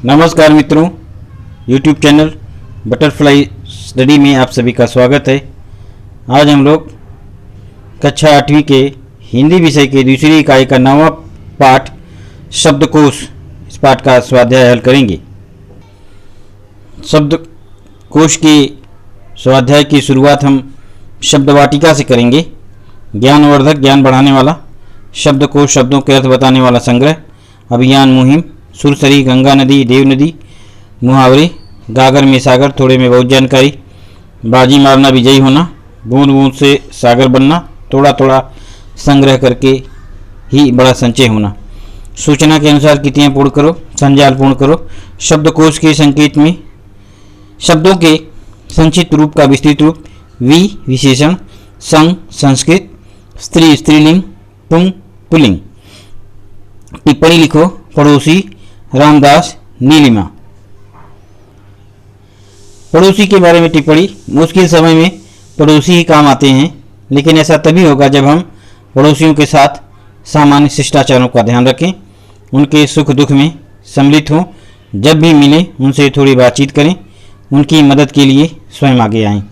नमस्कार मित्रों, YouTube channel butterfly study में आप सभी का स्वागत है। आज हम लोग कक्षा 8वीं के हिंदी विषय के दूसरी इकाई का 9वां पाठ शब्दकोश, इस पाठ का स्वाध्याय हल करेंगे। शब्दकोश के स्वाध्याय की शुरुआत हम शब्दवाटिका से करेंगे। ज्ञानवर्धक, ज्ञान बढ़ाने वाला शब्दकोश, शब्दों के अर्थ बताने वाला संग्रह, अभियान, मुहिम, सुरसरी, गंगा नदी, देव नदी, मुहावरे, गागर में सागर, थोड़े में बहुत जानकारी, बाजी मारना विजयी होना, बूंद बूंद से सागर बनना, थोड़ा थोड़ा संग्रह करके ही बड़ा संचय होना, सूचना के अनुसार कितियाँ पूर्ण करो, संजाल पूर्ण करो, शब्दकोश के संकेत में शब्दों के संक्षिप्त रूप का विस्तृत रूप, वि विशेषण, संग संस्कृत, स्त्री स्त्रीलिंग, पुंग पुल्लिंग। टिप्पणी लिखो। पड़ोसी रामदास, नीलिमा। पड़ोसी के बारे में टिप्पणी। मुश्किल समय में पड़ोसी ही काम आते हैं, लेकिन ऐसा तभी होगा जब हम पड़ोसियों के साथ सामान्य शिष्टाचारों का ध्यान रखें, उनके सुख दुख में सम्मिलित हों, जब भी मिलें उनसे थोड़ी बातचीत करें, उनकी मदद के लिए स्वयं आगे आएं।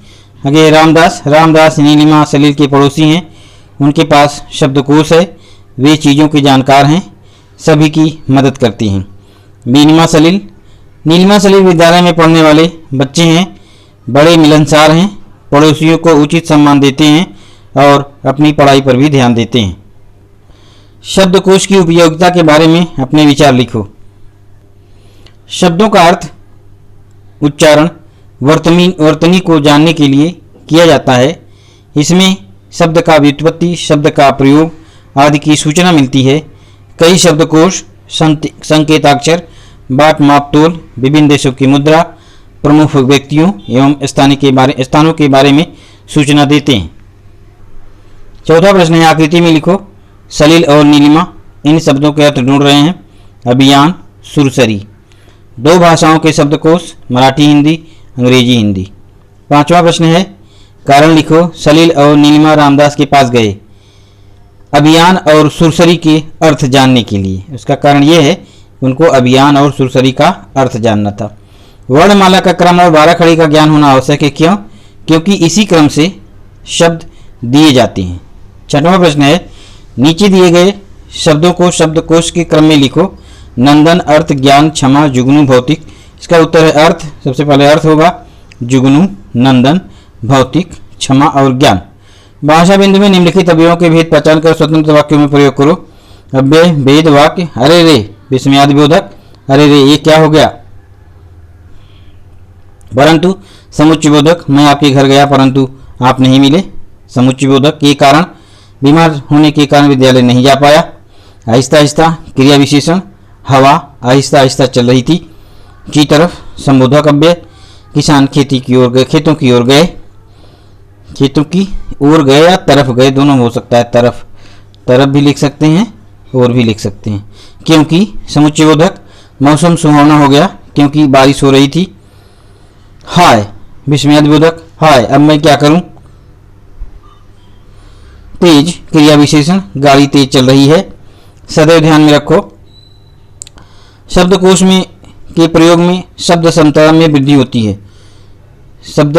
आगे रामदास नीलिमा सलील के पड़ोसी हैं। उनके पास शब्दकोश है, वे चीज़ों के जानकार हैं, सभी की मदद करती हैं। नीलिमा सलील विद्यालय में पढ़ने वाले बच्चे हैं, बड़े मिलनसार हैं, पड़ोसियों को उचित सम्मान देते हैं और अपनी पढ़ाई पर भी ध्यान देते हैं। शब्दकोश की उपयोगिता के बारे में अपने विचार लिखो। शब्दों का अर्थ, उच्चारण, वर्तनी को जानने के लिए किया जाता है। इसमें शब्द का व्युत्पत्ति, शब्द का प्रयोग आदि की सूचना मिलती है। कई शब्दकोश संकेताक्षर, बाट मापतोल, विभिन्न देशों की मुद्रा, प्रमुख व्यक्तियों एवं स्थानों के बारे में सूचना देते हैं। चौथा प्रश्न है, आकृति में लिखो। सलील और नीलिमा इन शब्दों के अर्थ ढूंढ रहे हैं। अभियान, सुरसरी। दो भाषाओं के शब्दकोश, मराठी हिंदी, अंग्रेजी हिंदी। पांचवा प्रश्न है, कारण लिखो। सलील और नीलिमा रामदास के पास गए अभियान और सुरसरी के अर्थ जानने के लिए। उसका कारण यह है कि उनको अभियान और सुरसरी का अर्थ जानना था। वर्णमाला का क्रम और बाराखड़ी का ज्ञान होना आवश्यक है। क्यों? क्योंकि इसी क्रम से शब्द दिए जाते हैं। छठवां प्रश्न है, नीचे दिए गए शब्दों को शब्दकोश के क्रम में लिखो। नंदन, अर्थ, ज्ञान, क्षमा, जुगनू, भौतिक। इसका उत्तर है अर्थ। सबसे पहले अर्थ होगा जुगनू, नंदन, भौतिक, क्षमा और ज्ञान। भाषा बिंदु में निम्नलिखित अवयवों के भेद पहचान कर स्वतंत्र वाक्यों में प्रयोग करो। अव्यय, भेद, वाक्य। अरे रे, विस्मयादिबोधक। अरे रे, ये क्या हो गया। परंतु, समुच्चयबोधक। मैं आपके घर गया परंतु आप नहीं मिले। समुच्चयबोधक। ये कारण, बीमार होने के कारण विद्यालय नहीं जा पाया। आहिस्ता आहिस्ता, क्रिया विशेषण। हवा आहिस्ता आहिस्ता चल रही थी। की तरफ, संबोधक अव्यय। किसान खेती की ओर गए, खेतों की ओर गए। खेतों की ओर गए या तरफ गए, दोनों हो सकता है। तरफ भी लिख सकते हैं और भी लिख सकते हैं। क्योंकि, समुच्चयबोधक। मौसम सुहावना हो गया क्योंकि बारिश हो रही थी। हाय, विस्मयादिबोधक। हाय, अब मैं क्या करूं। तेज, क्रिया विशेषण। गाड़ी तेज चल रही है। सदैव ध्यान में रखो, शब्दकोश में के प्रयोग में शब्द संपदा में वृद्धि होती है। शब्द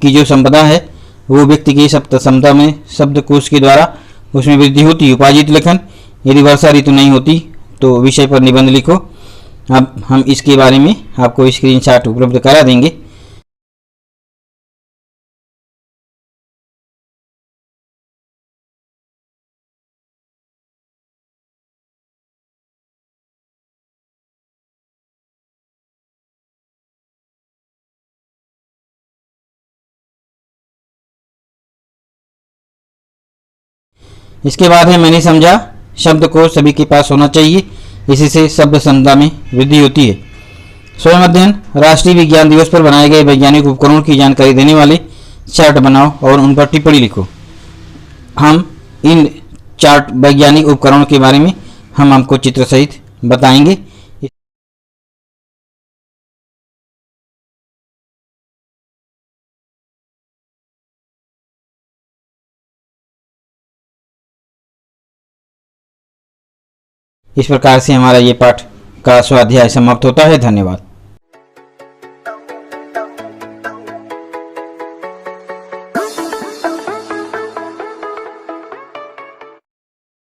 की जो संपदा है वो व्यक्ति की शब्द संपदा में शब्दकोश के द्वारा उसमें वृद्धि होती है। उपाजित लेखन, यदि वर्षा ऋतु नहीं होती तो विषय पर निबंध लिखो। अब हम इसके बारे में आपको स्क्रीनशॉट उपलब्ध करा देंगे। इसके बाद है, मैंने समझा। शब्दकोश सभी के पास होना चाहिए, इसी से शब्द संपदा में वृद्धि होती है। स्वयं अध्ययन, राष्ट्रीय विज्ञान दिवस पर बनाए गए वैज्ञानिक उपकरणों की जानकारी देने वाले चार्ट बनाओ और उन पर टिप्पणी लिखो। हम इन चार्ट वैज्ञानिक उपकरणों के बारे में हम आपको चित्र सहित बताएंगे। इस प्रकार से हमारा ये पाठ का स्वाध्याय समाप्त होता है। धन्यवाद।